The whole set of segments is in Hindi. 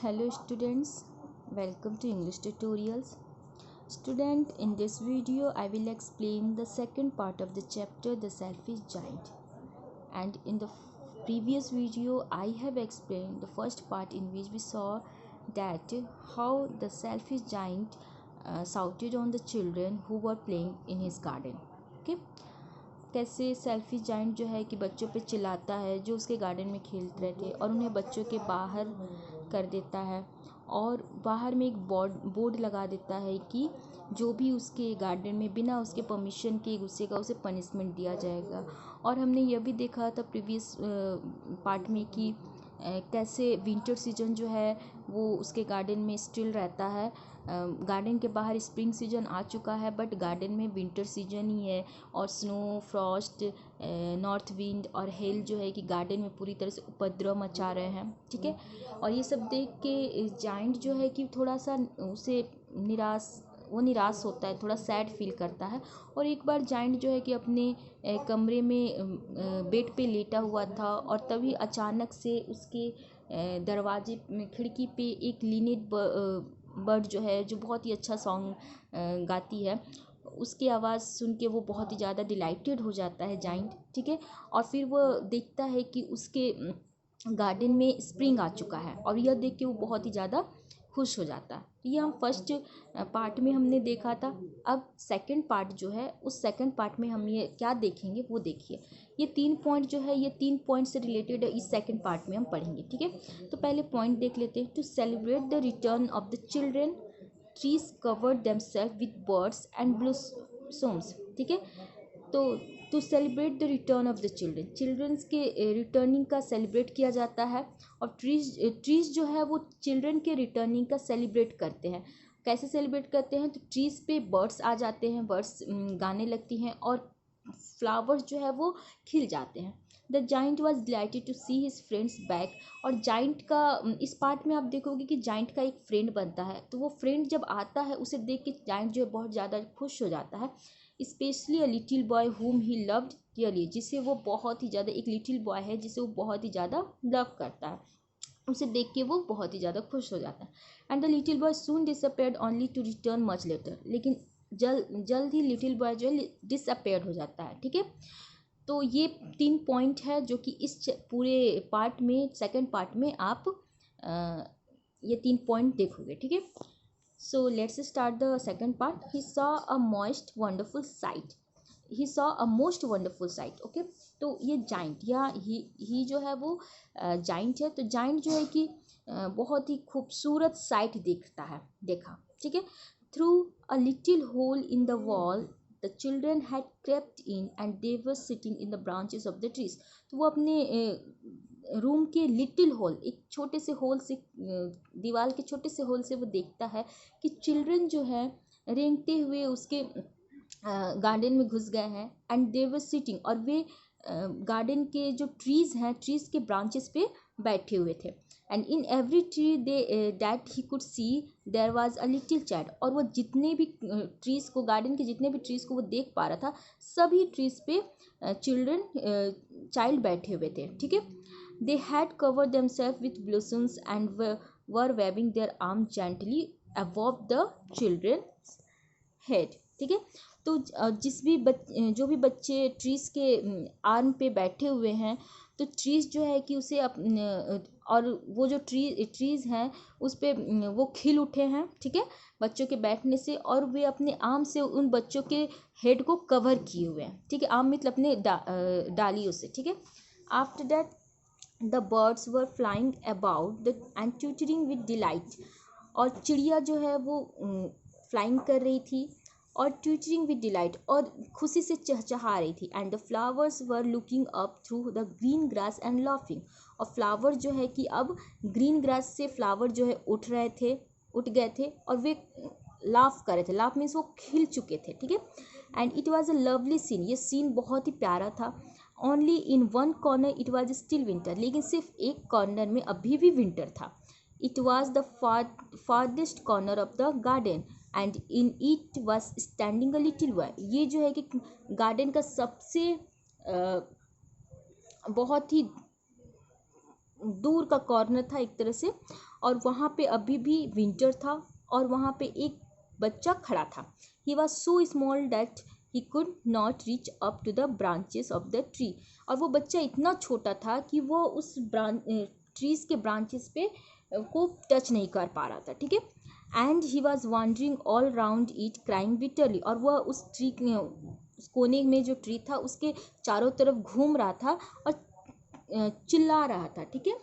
Hello students, welcome to English tutorials. Student, in this video I will explain the second part of the chapter The Selfish Giant. And in the previous video I have explained the first part in which we saw that how the selfish giant shouted on the children who were playing in his garden. Okay, कैसे सेल्फी जाइंट जो है कि बच्चों पे चिल्लाता है जो उसके गार्डन में खेल रहे थे और उन्हें बच्चों के बाहर कर देता है और बाहर में एक बोर्ड लगा देता है कि जो भी उसके गार्डन में बिना उसके परमिशन के घुसेगा उसे पनिशमेंट दिया जाएगा। और हमने यह भी देखा था प्रीवियस पार्ट में कि कैसे विंटर सीजन जो है वो उसके गार्डन में स्टिल रहता है। गार्डन के बाहर स्प्रिंग सीजन आ चुका है बट गार्डन में विंटर सीजन ही है और स्नो फ्रॉस्ट नॉर्थ विंड और हेल जो है कि गार्डन में पूरी तरह से उपद्रव मचा रहे हैं। ठीक है, और ये सब देख के जाइंट जो है कि थोड़ा सा उसे निराश होता है, थोड़ा सैड फील करता है। और एक बार जाइंट जो है कि अपने कमरे में बेड पे लेटा हुआ था और तभी अचानक से उसके दरवाजे में खिड़की पे एक लिनेट बर्ड जो है जो बहुत ही अच्छा सॉन्ग गाती है, उसकी आवाज़ सुन के वो बहुत ही ज़्यादा डिलाइटेड हो जाता है जाइंट। ठीक है, और फिर वो देखता है कि उसके गार्डन में स्प्रिंग आ चुका है और यह देख के वो बहुत ही ज़्यादा खुश हो जाता है। तो ये हम फर्स्ट पार्ट में हमने देखा था। अब सेकंड पार्ट जो है उस सेकंड पार्ट में हम ये क्या देखेंगे वो देखिए। ये 3 पॉइंट जो है ये 3 पॉइंट से रिलेटेड इस सेकंड पार्ट में हम पढ़ेंगे। ठीक है, तो पहले पॉइंट देख लेते हैं। To celebrate the return of the children trees covered themselves with birds and blossoms. ठीक है, तो to celebrate the return of the children's के रिटर्निंग का सेलिब्रेट किया जाता है। और ट्रीज जो है वो चिल्ड्रन के रिटर्निंग का सेलिब्रेट करते हैं। कैसे सेलिब्रेट करते हैं, तो ट्रीज पे बर्ड्स आ जाते हैं, बर्ड्स गाने लगती हैं और फ्लावर्स जो है वो खिल जाते हैं। The giant was delighted to see his friends back. और जाइंट का इस पार्ट में आप देखोगे कि जाइंट का एक फ्रेंड बनता है, तो वो फ्रेंड जब आता है उसे देख के जाइंट जो है बहुत ज़्यादा खुश हो जाता है। स्पेशली अ लिटिल बॉय हुम ही लव्ड डियरली, जिसे वो बहुत ही ज़्यादा, एक लिटिल बॉय है जिसे वो बहुत ही ज़्यादा लव करता है, उसे देख के वो बहुत ही ज़्यादा खुश हो जाता है। And the little boy soon disappeared only to return much later, लेकिन जल्द ही लिटिल बॉय जो है डिसअपेयर्ड हो जाता है। ठीक है, तो ये 3 पॉइंट है जो कि इस पूरे पार्ट में सेकंड पार्ट में आप ये 3 पॉइंट देखोगे। ठीक है, so let's start the second part. He saw a most wonderful sight. He saw a most wonderful sight. Okay, तो ये जाइंट या ही जो है वो जाइंट है। तो जाइंट जो है कि बहुत ही खूबसूरत साइट देखा। ठीक है, through a little hole in the wall the children had crept in and they were sitting in the branches of the trees. तो वो अपने रूम के लिटिल होल, एक छोटे से होल से, दीवार के छोटे से होल से वो देखता है कि चिल्ड्रन जो है रेंगते हुए उसके गार्डन में घुस गए हैं। एंड दे वर सिटिंग, और वे गार्डन के जो ट्रीज हैं ट्रीज के ब्रांचेस पे बैठे हुए थे। And in every tree they that he could see there was a little child. और वो जितने भी ट्रीज को, गार्डन के जितने भी ट्रीज को वो देख पा रहा था, सभी ट्रीज पे चाइल्ड बैठे हुए थे। ठीक है, they had covered themselves with blossoms and were waving their arms gently above the children's head। ठीक है, तो जो भी बच्चे ट्रीज के आर्म पे बैठे हुए हैं, तो ट्रीज जो है कि उसे और वो जो ट्रीज हैं उस पे वो खिल उठे हैं। ठीक है, बच्चों के बैठने से, और वे अपने आर्म से उन बच्चों के हेड को कवर किए हुए हैं। ठीक है, आर्म मतलब अपने डालियों से। ठीक है, after that the birds were flying about the end twittering with delight. और चिड़िया जो है वो फ्लाइंग कर रही थी और ट्विटरिंग विद डिलाइट, और खुशी से चहचहा रही थी। And the flowers were looking up through the green grass and laughing. और फ्लावर जो है कि अब ग्रीन ग्रास से फ्लावर जो है उठ गए थे और वे लाफ कर रहे थे। लाफ मीन्स वो खिल चुके थे। ठीक है, and it was a lovely scene, ये सीन बहुत ही प्यारा था। Only in one corner it was still winter, लेकिन सिर्फ एक कॉर्नर में अभी भी विंटर था। It was the farthest corner of the garden and in it was standing a little boy. ये जो है कि गार्डन का सबसे बहुत ही दूर का कॉर्नर था एक तरह से, और वहाँ पे अभी भी विंटर था, और वहाँ पे एक बच्चा खड़ा था. He was so small that he could not reach up to the branches of the tree. और वो बच्चा इतना छोटा था कि वो उस ट्रीज के ब्रांचेस पे को टच नहीं कर पा रहा था. ठीक है. And he was wandering all round it crying bitterly. और वह उस ट्री उस कोने में जो ट्री था उसके चारों तरफ घूम रहा था और चिल्ला रहा था. ठीक है.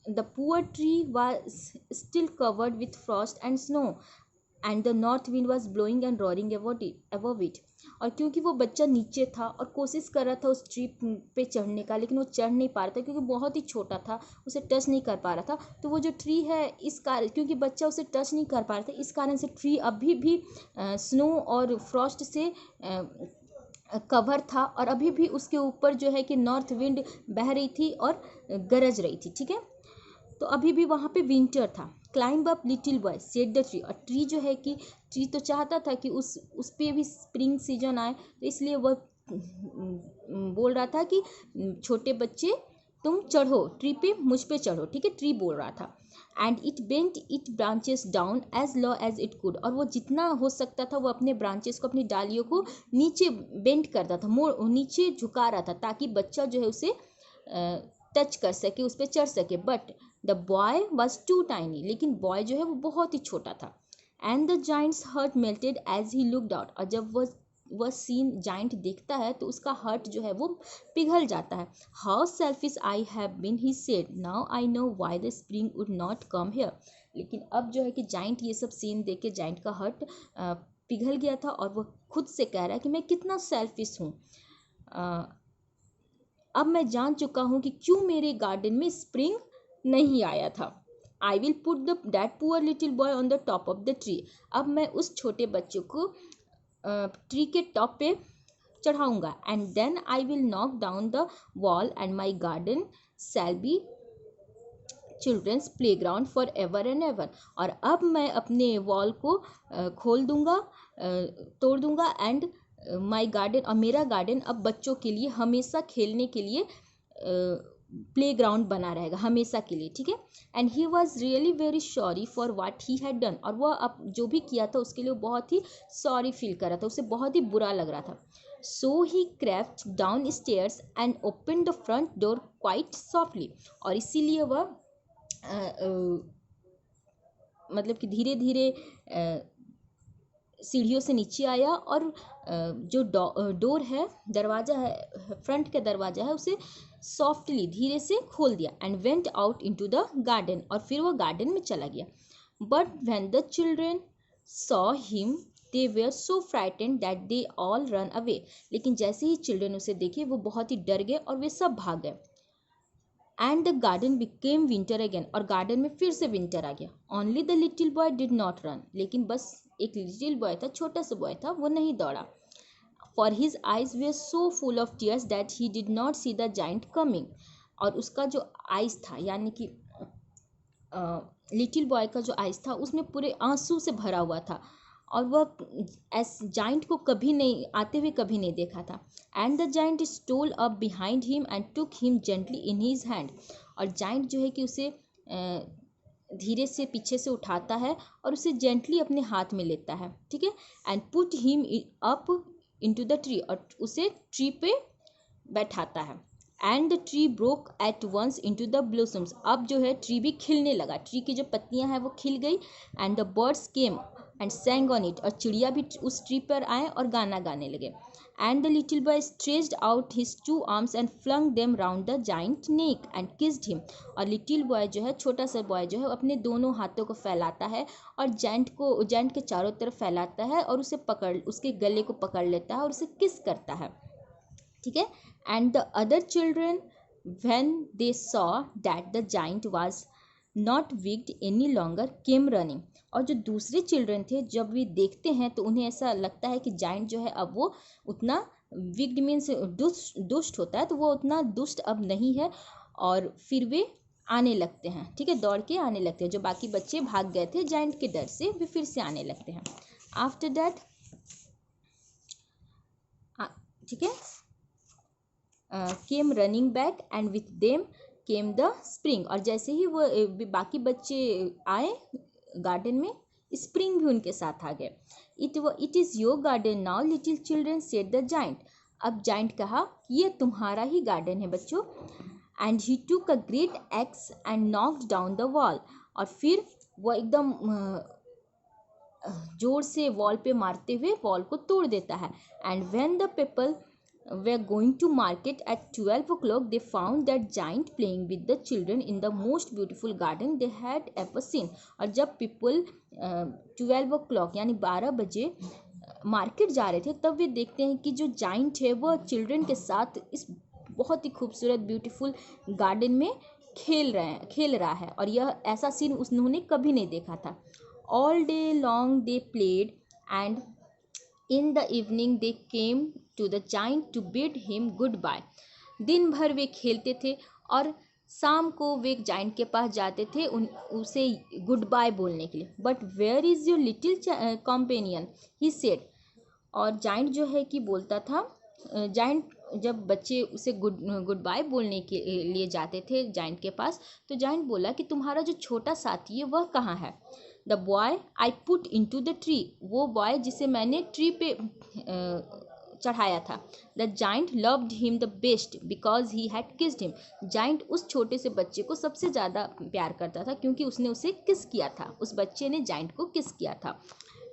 The poor tree was still covered with frost and snow, and the north wind was blowing and roaring above it. और क्योंकि वो बच्चा नीचे था और कोशिश कर रहा था उस ट्री पे चढ़ने का, लेकिन वो चढ़ नहीं पा रहा था क्योंकि बहुत ही छोटा था, उसे टच नहीं कर पा रहा था. तो वो जो ट्री है, इस कारण, क्योंकि बच्चा उसे टच नहीं कर पा रहा था, इस कारण से ट्री अभी भी स्नो और फ्रॉस्ट से कवर था, और अभी भी उसके ऊपर जो है कि नॉर्थ विंड बह रही थी और गरज रही थी. ठीक है. तो अभी भी वहाँ पे विंटर था. Climb up little boy said the tree. और ट्री जो है कि ट्री तो चाहता था कि उस पे भी स्प्रिंग सीजन आए, तो इसलिए वह बोल रहा था कि छोटे बच्चे तुम चढ़ो ट्री पे, मुझ पे चढ़ो. ठीक है. ट्री बोल रहा था. And it bent it branches down as low as it could. और वो जितना हो सकता था वो अपने ब्रांचेस को, अपनी डालियों को नीचे बेंट करता था, नीचे झुका रहा था, ताकि बच्चा जो है उसे टच कर सके, उस पर चढ़ सके. But the boy was too tiny. लेकिन बॉय जो है वो बहुत ही छोटा था. And the giant's heart melted as he looked out. और जब वह सीन जाइंट देखता है तो उसका हर्ट जो है वो पिघल जाता है. How selfish I have been, he said. Now I know why the spring would not come here. लेकिन अब जो है कि जाइंट ये सब सीन देख के जाइंट का हर्ट पिघल गया था, और वह खुद से कह रहा है कि मैं कितना सेल्फिश हूँ. अब मैं जान चुका हूँ कि क्यों मेरे गार्डन में स्प्रिंग नहीं आया था. I will put that poor little boy on the top of the tree. अब मैं उस छोटे बच्चे को ट्री के टॉप पे चढ़ाऊंगा. And then I will knock down the wall and my garden shall be children's playground for ever and ever. और अब मैं अपने वॉल को खोल दूंगा, तोड़ दूंगा, एंड माई गार्डन, और मेरा गार्डन अब बच्चों के लिए हमेशा खेलने के लिए प्ले ग्राउंड बना रहेगा, हमेशा के लिए. ठीक है. And he was really very sorry for watt he had done. और वह अब जो भी किया था उसके लिए बहुत ही सॉरी फील कर रहा था, उसे बहुत ही बुरा लग रहा था. So he crept down stairs and open the front door quite softly. और इसीलिए वह मतलब कि धीरे धीरे सीढ़ियों से नीचे आया, और जो डोर है, दरवाज़ा है, फ्रंट का दरवाज़ा है, उसे सॉफ्टली धीरे से खोल दिया. And went out into the garden. और फिर वह गार्डन में चला गया. But when the children saw him they were so frightened that they all run away. लेकिन जैसे ही चिल्ड्रेन उसे देखे वो बहुत ही डर गए और वे सब भाग गए. And the garden became winter again. और गार्डन में फिर से विंटर आ गया. Only the little boy did not run. लेकिन बस एक लिटिल बॉय था, छोटा सा बॉय था, वो नहीं दौड़ा. For his eyes way so full of tears that he did not see the giant coming. और उसका जो आइज था, यानी कि लिटिल बॉय का जो आइज था, उसमें पूरे आंसू से भरा हुआ था, और वह जाइंट को कभी नहीं आते हुए कभी नहीं देखा था. And the giant stole up behind him and took him gently in his hand. और जाइंट जो है कि उसे धीरे से पीछे से उठाता है और उसे जेंटली अपने हाथ में लेता है. ठीक है. And put him up into the tree. और उसे ट्री पे बैठाता है. And the tree broke at once into the blossoms. अब जो है ट्री भी खिलने लगा, ट्री की जो पत्तियां हैं वो खिल गई. And the birds came and sang on it. और चिड़िया भी उस ट्री पर आए और गाना गाने लगे. And the little boy stretched out his 2 arms and flung them round the giant neck and kissed him. और लिटिल बॉय जो है, छोटा सा बॉय जो है, अपने दोनों हाथों को फैलाता है और जाइंट के चारों तरफ फैलाता है और उसके गले को पकड़ लेता है और उसे किस करता है. ठीक है. And the other children when they saw that the giant was not wicked any longer came running. और जो दूसरे चिल्ड्रन थे, जब वे देखते हैं तो उन्हें ऐसा लगता है कि जाइंट जो है अब वो उतना विक्ड मीन्स दुष्ट होता है, तो वो उतना दुष्ट अब नहीं है. और फिर वे आने लगते हैं. ठीक है. दौड़ के आने लगते हैं. जो बाकी बच्चे भाग गए थे जाइंट के डर से, वे फिर से आने लगते हैं. आफ्टर दैट, ठीक है, came running back and with them came the spring. और जैसे ही वो बाकी बच्चे आए गार्डन में, स्प्रिंग भी उनके साथ आ गए। It is your garden now little children said the giant. अब जाइंट कहा ये तुम्हारा ही गार्डन है बच्चों। एंड ही टूक a great x and knocked down the wall. और फिर वो एकदम जोर से वॉल पे मारते हुए वॉल को तोड़ देता है। And when the people were going to market at 12 o'clock, they found that giant playing with the children in the most beautiful garden they had ever seen। और जब पीपल 12 o'clock यानी 12 बजे मार्केट जा रहे थे, तब वे देखते हैं कि जो जाइंट है वह चिल्ड्रन के साथ इस बहुत ही खूबसूरत ब्यूटीफुल गार्डन में खेल रहा है। और यह ऐसा सीन उन्होंने कभी नहीं देखा था। All day long they played and in the evening they came to the giant to bid him goodbye. दिन भर वे खेलते थे और शाम को वे जाइंट के पास जाते थे उसे गुड बाय बोलने के लिए। But where is your little companion he said. और जाइंट जो है कि बोलता था, जाइंट जब बच्चे उसे गुड बाय बोलने के लिए जाते थे जाइंट के पास, तो जाइंट बोला कि तुम्हारा जो छोटा साथी है वह कहाँ है। The boy I put into the tree. वो बॉय जिसे मैंने ट्री पे चढ़ाया था। The giant loved him the best because he had kissed him. Giant उस छोटे से बच्चे को सबसे ज़्यादा प्यार करता था क्योंकि उसने उसे किस किया था। उस बच्चे ने जाइंट को किस किया था।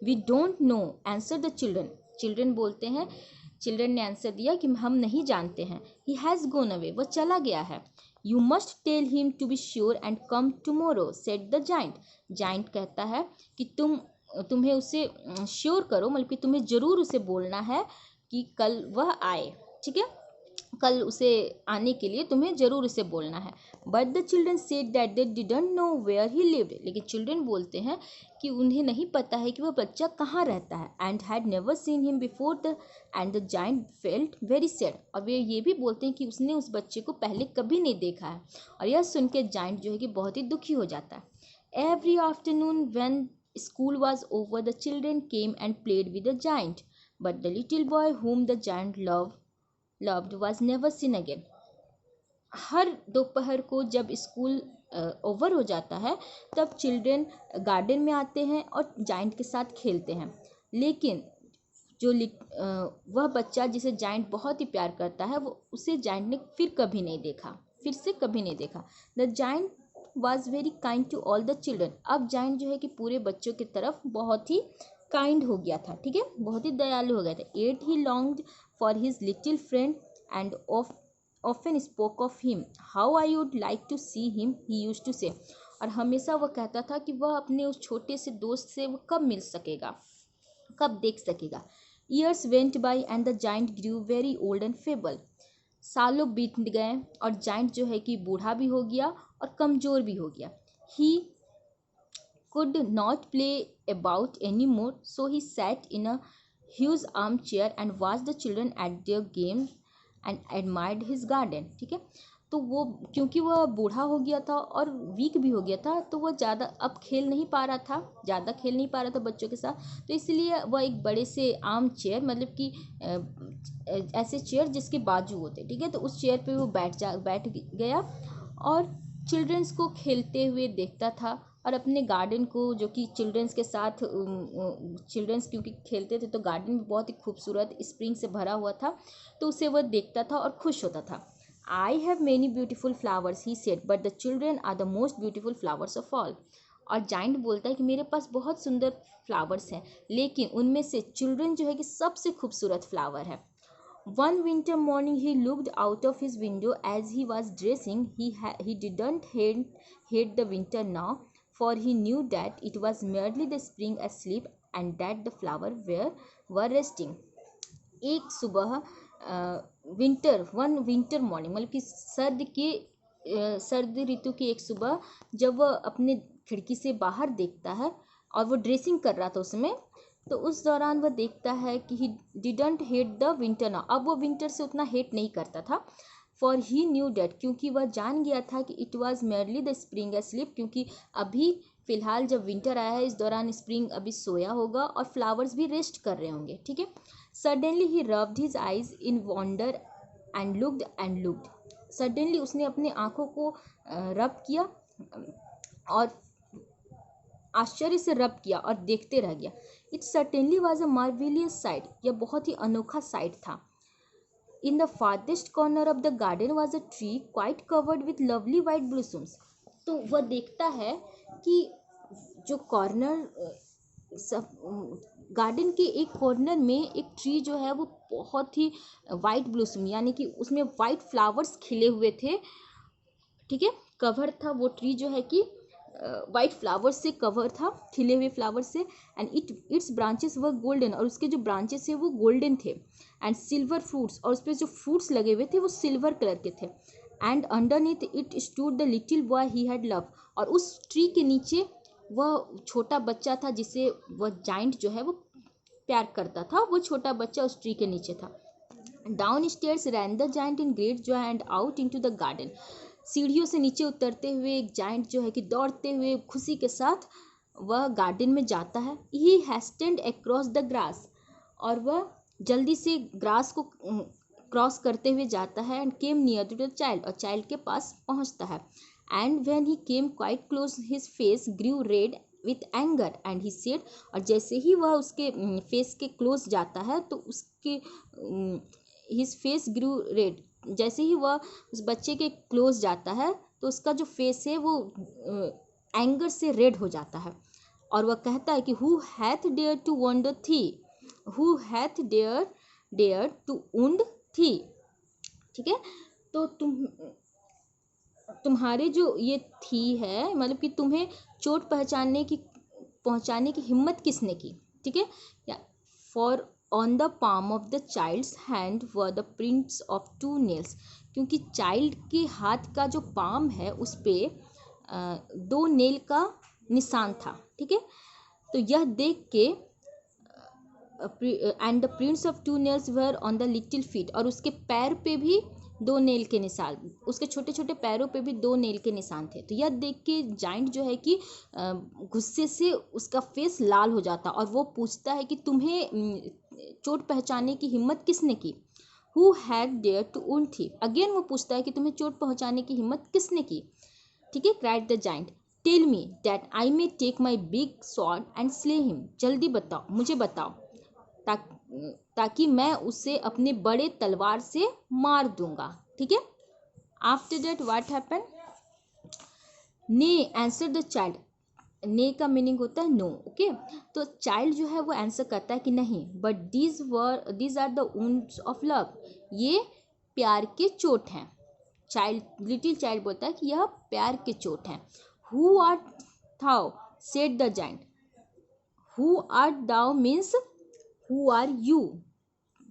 We don't know answer the children. Children बोलते हैं, चिल्ड्रन ने आंसर दिया कि हम नहीं जानते हैं। He has gone away. वह चला गया है। You must tell him to be sure and come tomorrow said the giant. Giant कहता है कि तुम्हें उसे श्योर करो, मतलब कि तुम्हें ज़रूर उसे बोलना है कि कल वह आए। ठीक है, कल उसे आने के लिए तुम्हें ज़रूर उसे बोलना है। But the children said that they didn't know where he lived. लेकिन चिल्ड्रन बोलते हैं कि उन्हें नहीं पता है कि वह बच्चा कहाँ रहता है। And had never seen him before the end the giant felt very sad. और वे ये भी बोलते हैं कि उसने उस बच्चे को पहले कभी नहीं देखा है। और यह सुन के जाइंट जो है कि बहुत ही दुखी हो जाता है। Every afternoon when school was over, the children came and played with the giant, but the little boy whom the giant loved was never seen again। हर दोपहर को जब स्कूल ओवर हो जाता है, तब चिल्ड्रन गार्डन में आते हैं और जाइंट के साथ खेलते हैं। लेकिन जो वह बच्चा जिसे जाइंट बहुत ही प्यार करता है, वो उसे जाइंट ने फिर से कभी नहीं देखा। The giant was very kind to all the children. अब जाइंट जो है कि पूरे बच्चों की तरफ बहुत ही काइंड हो गया था। ठीक है, बहुत ही दयालु हो गया था। At he longed for his little friend and often spoke of him how I would like to see him he used to say. और हमेशा वह कहता था कि वह अपने उस छोटे से दोस्त से वो कब मिल सकेगा, कब देख सकेगा। Years went by and the giant grew very old and feeble. सालों बीत गए और जाइंट जो है कि बूढ़ा भी हो गया और कमज़ोर भी हो गया। ही could not play about anymore, so he sat in a huge armchair and watched the children at their games and admired his garden। ठीक है, तो वो क्योंकि वह बूढ़ा हो गया था और वीक भी हो गया था, तो वह ज़्यादा खेल नहीं पा रहा था बच्चों के साथ। तो इसलिए वह एक बड़े से आर्म चेयर, मतलब कि ऐसे चेयर जिसके बाजू होते, ठीक है, तो उस चेयर पे वो बैठ गया और चिल्ड्रंस को खेलते हुए देखता था। और अपने गार्डन को, जो कि चिल्ड्रंस के साथ चिल्ड्रंस क्योंकि खेलते थे, तो गार्डन भी बहुत ही खूबसूरत स्प्रिंग से भरा हुआ था, तो उसे वह देखता था और खुश होता था। I have many beautiful flowers he said, but the children are the most beautiful flowers of all. और जाइंट बोलता है कि मेरे पास बहुत सुंदर फ्लावर्स हैं, लेकिन उनमें से चिल्ड्रन जो है कि सबसे खूबसूरत फ्लावर है। One winter morning he looked out of his window as he was dressing. He didn't hate the winter now, for he knew that it was merely the spring asleep and that the flowers were resting। एक सुबह वन विंटर मॉर्निंग, मतलब कि सर्द ऋतु की एक सुबह, जब वह अपने खिड़की से बाहर देखता है और वो ड्रेसिंग कर रहा था उसमें, तो उस दौरान वह देखता है कि he didn't hate the winter now. अब वो विंटर से उतना हेट नहीं करता था। फॉर ही न्यू डैट, क्योंकि वह जान गया था कि it was merely the spring sleep, क्योंकि अभी फिलहाल जब विंटर आया है, इस दौरान स्प्रिंग अभी सोया होगा और फ्लावर्स भी रेस्ट कर रहे होंगे। ठीक है, suddenly he rubbed his eyes in wonder and looked. Suddenly उसने अपने आंखों को रब किया और आश्चर्य से रब किया और देखते रह गया। It certainly was a marvellous sight, यह बहुत ही अनोखा साइट था। In the farthest corner of the garden was a tree quite covered with lovely white blossoms. तो वह देखता है कि जो कॉर्नर गार्डन के एक कॉर्नर में एक ट्री जो है वो बहुत ही वाइट ब्लूसम यानी कि उसमें वाइट फ्लावर्स खिले हुए थे, ठीक है, कवर था वो ट्री जो है कि वाइट फ्लावर्स से कवर था, खिले हुए फ्लावर से। And it's branches were golden, और उसके जो ब्रांचेस है वो गोल्डन थे। एंड सिल्वर फ्रूट्स, और उस पर जो फ्रूट्स लगे हुए थे वो सिल्वर कलर के थे। And underneath it stood the little boy he had love, और उस ट्री के नीचे वह छोटा बच्चा था जिसे वह जाइंट जो है वो प्यार करता था, वो छोटा बच्चा उस ट्री के नीचे था। Down stairs rain the giant in great Joy and out into the garden. सीढ़ियों से नीचे उतरते हुए एक जाइंट जो है कि दौड़ते हुए खुशी के साथ वह गार्डन में जाता है। ही हैस्टेंड अक्रॉस द ग्रास, और वह जल्दी से ग्रास को क्रॉस करते हुए जाता है। And came near to the child, और चाइल्ड के पास पहुंचता है। And when he came quite close his face grew red with anger and he said, और जैसे ही वह उसके फेस के क्लोज जाता है तो उसके हिज फेस ग्रू रेड, जैसे ही वह उस बच्चे के क्लोज जाता है तो उसका जो फेस है वो एंगर से रेड हो जाता है। और वह कहता है कि who hath dare to wound thee, who hath dare to wound thee, ठीक है। तो तुम्हारे जो ये थी है मतलब कि तुम्हें चोट पहुंचाने की हिम्मत किसने की, ठीक है। या for on the palm of the child's hand were the prints of 2 nails, क्योंकि चाइल्ड के हाथ का जो पाम है उस पे 2 नेल का निशान था, ठीक है। तो यह देख के and the prints of 2 nails were on the little feet, और उसके पैर पे भी 2 नेल के निशान, उसके छोटे छोटे पैरों पे भी 2 नेल के निशान थे। तो यह देख के जाइंट जो है कि गुस्से से उसका फेस लाल हो जाता, और वो पूछता है कि तुम्हें चोट पहुंचाने की हिम्मत किसने की। Who had dare to wound thee, again वो पूछता है कि तुम्हें चोट पहुंचाने की हिम्मत किसने की, ठीक है। Cried the giant, tell me that I may take my big sword and slay him, जल्दी बताओ, मुझे बताओ ताकि मैं उसे अपने बड़े तलवार से मार दूंगा, ठीक है। आफ्टर दैट व्हाट हैपन, ने आंसर द चाइल्ड, ने का मीनिंग होता है नो, ओके। तो चाइल्ड जो है वो आंसर करता है कि नहीं, but these are the wounds of love, ये प्यार के चोट हैं। चाइल्ड, लिटिल चाइल्ड बोलता है कि यह प्यार के चोट हैं। Who art thou, said the giant, who art thou means who are you,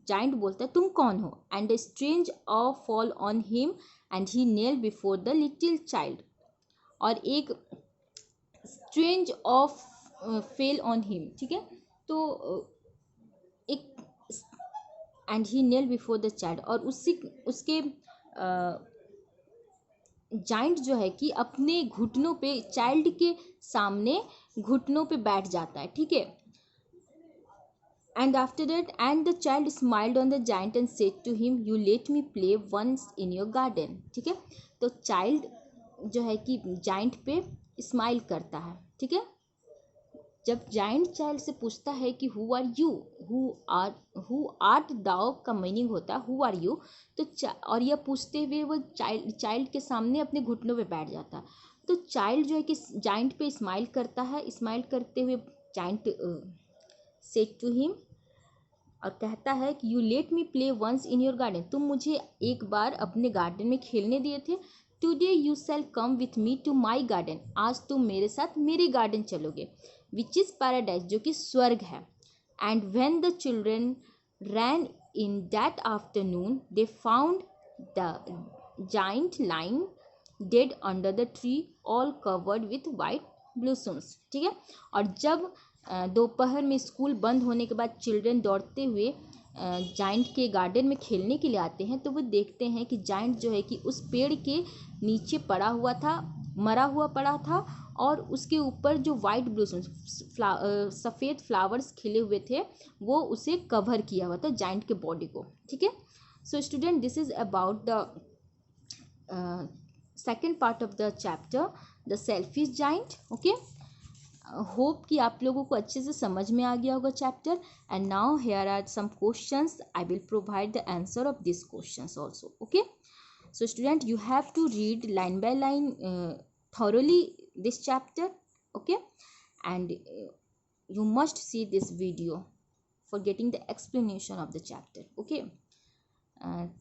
giant बोलता है तुम कौन हो। And strange awe fall on him and he knelt before the little child, और एक strange of fell on him, ठीक है। तो एक and he knelt before the child, और उसके जाइंट जो है कि अपने घुटनों पे, चाइल्ड के सामने घुटनों पे बैठ जाता है, ठीक है। And after that, and the child smiled on the giant and said to him, "You let me play once in your garden." ठीक है। तो चाइल्ड जो है कि जाइंट पे स्माइल करता है, ठीक है। जब जाइंट चाइल्ड से पूछता है कि who are you, who art thou का मीनिंग होता है हु आर यू, तो और यह पूछते हुए वो चाइल्ड के सामने अपने घुटनों पे बैठ जाता है। तो चाइल्ड जो है कि जाइंट पे स्माइल करता है, स्माइल करते हुए जाइंट सेड टू हिम, और कहता है कि you let me play once in your garden, तुम मुझे एक बार अपने गार्डन में खेलने दिए थे। Today you shall come with me to my garden, आज तुम मेरे साथ मेरे गार्डन चलोगे, विच इज़ पैराडाइज, जो कि स्वर्ग है। And when the children ran in that afternoon they found the giant lying dead under the tree all covered with white blossoms, ठीक है। और जब दोपहर में स्कूल बंद होने के बाद चिल्ड्रन दौड़ते हुए जाइंट के गार्डन में खेलने के लिए आते हैं, तो वो देखते हैं कि जाइंट जो है कि उस पेड़ के नीचे पड़ा हुआ था, मरा हुआ पड़ा था, और उसके ऊपर जो वाइट ब्लूसम्स, सफ़ेद फ्लावर्स खिले हुए थे, वो उसे कवर किया हुआ था जाइंट के बॉडी को, ठीक है। So student, this is about the second part of the chapter, the selfish giant. Okay, hope कि आप लोगों को अच्छे से समझ में आ गया होगा chapter. And now here are some questions. I will provide the answer of this questions also. Okay, so student, you have to read line by line thoroughly this chapter. Okay, and you must see this video for getting the explanation of the chapter. Okay,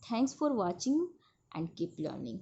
thanks for watching and keep learning.